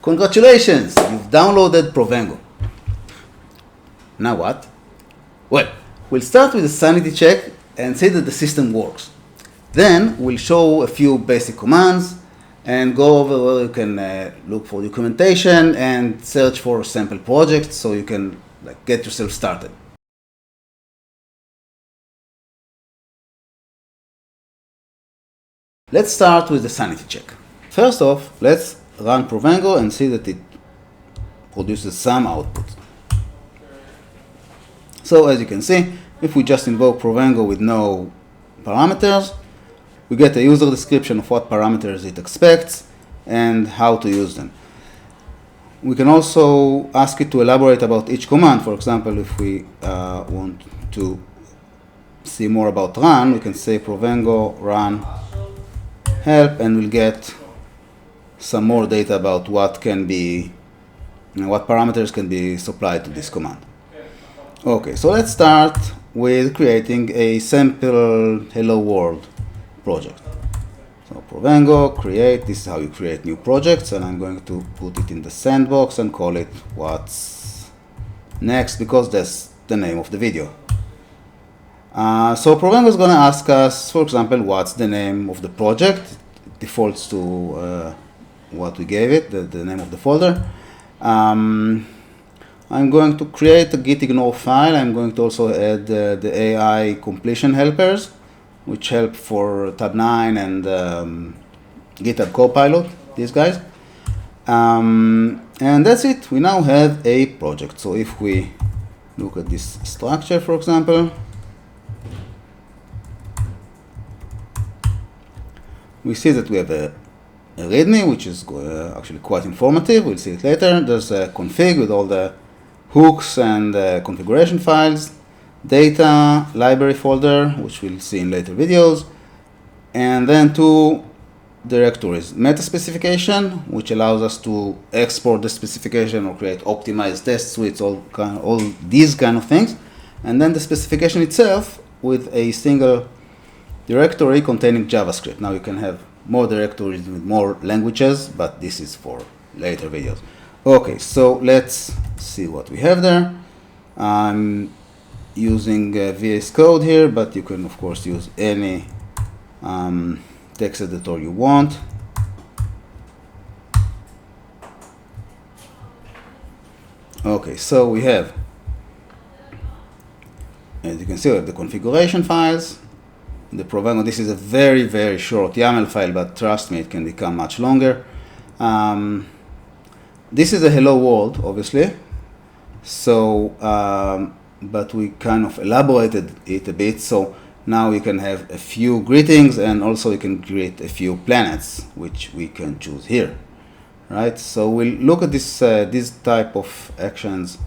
Congratulations, you've downloaded Provengo. Now what? Well, we'll start with a sanity check and see that the system works. Then we'll show a few basic commands and go over where you can look for documentation and search for sample projects so you can get yourself started. Let's start with the sanity check. First off, let's run Provengo and see that it produces some output. So as you can see, if we just invoke Provengo with no parameters, we get a user description of what parameters it expects and how to use them. We can also ask it to elaborate about each command. For example, if we want to see more about run, we can say Provengo run help, and we'll get some more data about what can be, what parameters can be supplied to this command. Okay, so let's start with creating a simple hello world project. So Provengo create, this is how you create new projects, and I'm going to put it in the sandbox and call it what's next because that's the name of the video. So Provengo is going to ask us, for example, what's the name of the project. It defaults to what we gave it, the name of the folder. I'm going to create a git ignore file. I'm going to also add the AI completion helpers, which help for tab 9 and GitHub Copilot, these guys. And that's it. We now have a project. So if we look at this structure, for example, we see that we have a README, which is actually quite informative. We'll see it later. There's a config with all the hooks and configuration files, data, library folder, which we'll see in later videos, and then two directories. Meta specification, which allows us to export the specification or create optimized test suites, all these kind of things, and then the specification itself with a single directory containing JavaScript. Now you can have more directories with more languages, but this is for later videos. Okay, so let's see what we have there. I'm using VS Code here, but you can of course use any text editor you want. Okay, so we have, as you can see, we have the configuration files. The Provengo, this is a very, very short YAML file, but trust me, it can become much longer. This is a hello world, obviously. So, but we kind of elaborated it a bit. So now we can have a few greetings, and also we can create a few planets, which we can choose here, right? So we'll look at this type of actions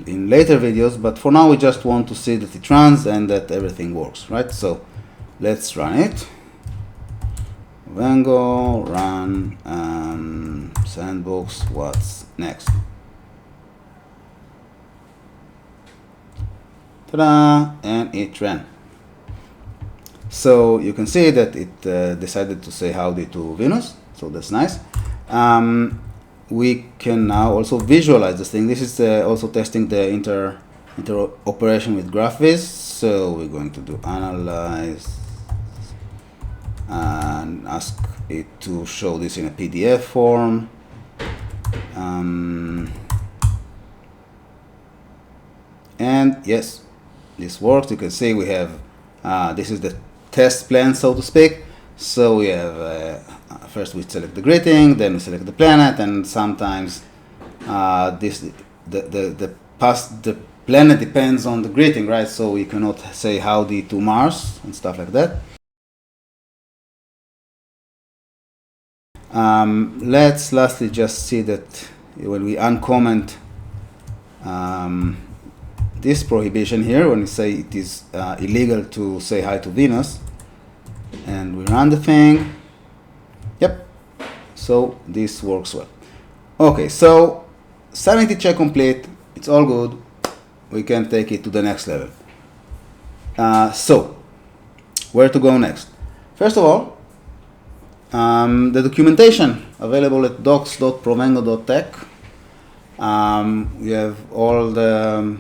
in later videos, but for now we just want to see that it runs and that everything works, right? So let's run it. Provengo run sandbox, what's next? Ta-da! And it ran. So you can see that it decided to say howdy to Venus, so that's nice. We can now also visualize this thing. This is also testing the interoperation with GraphViz. So we're going to do analyze and ask it to show this in a PDF form. And yes, this works. You can see we have, this is the test plan, so to speak. So we have, first we select the greeting, then we select the planet, and sometimes the planet depends on the greeting, right? So we cannot say howdy to Mars and stuff like that. Let's lastly just see that when we uncomment this prohibition here, when we say it is illegal to say hi to Venus, and we run the thing, yep, so this works well. Okay, so sanity check complete, it's all good, we can take it to the next level. So, where to go next? First of all, The documentation available at docs.provengo.tech. We have all the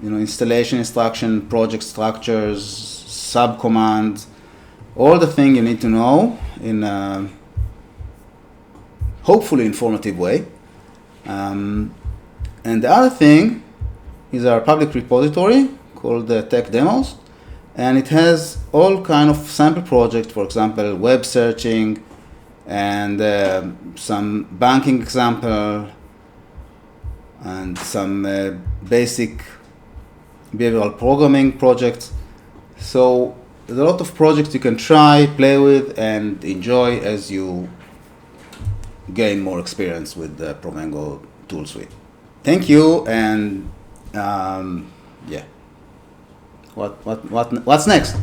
installation instruction, project structures, subcommands, all the things you need to know in a hopefully informative way. And the other thing is our public repository called the Tech Demos, and it has all kind of sample projects, for example, web searching and some banking example and some basic behavioral programming projects. So there's a lot of projects you can try, play with, and enjoy as you gain more experience with the Provengo tool suite. Thank you, and yeah. What's next?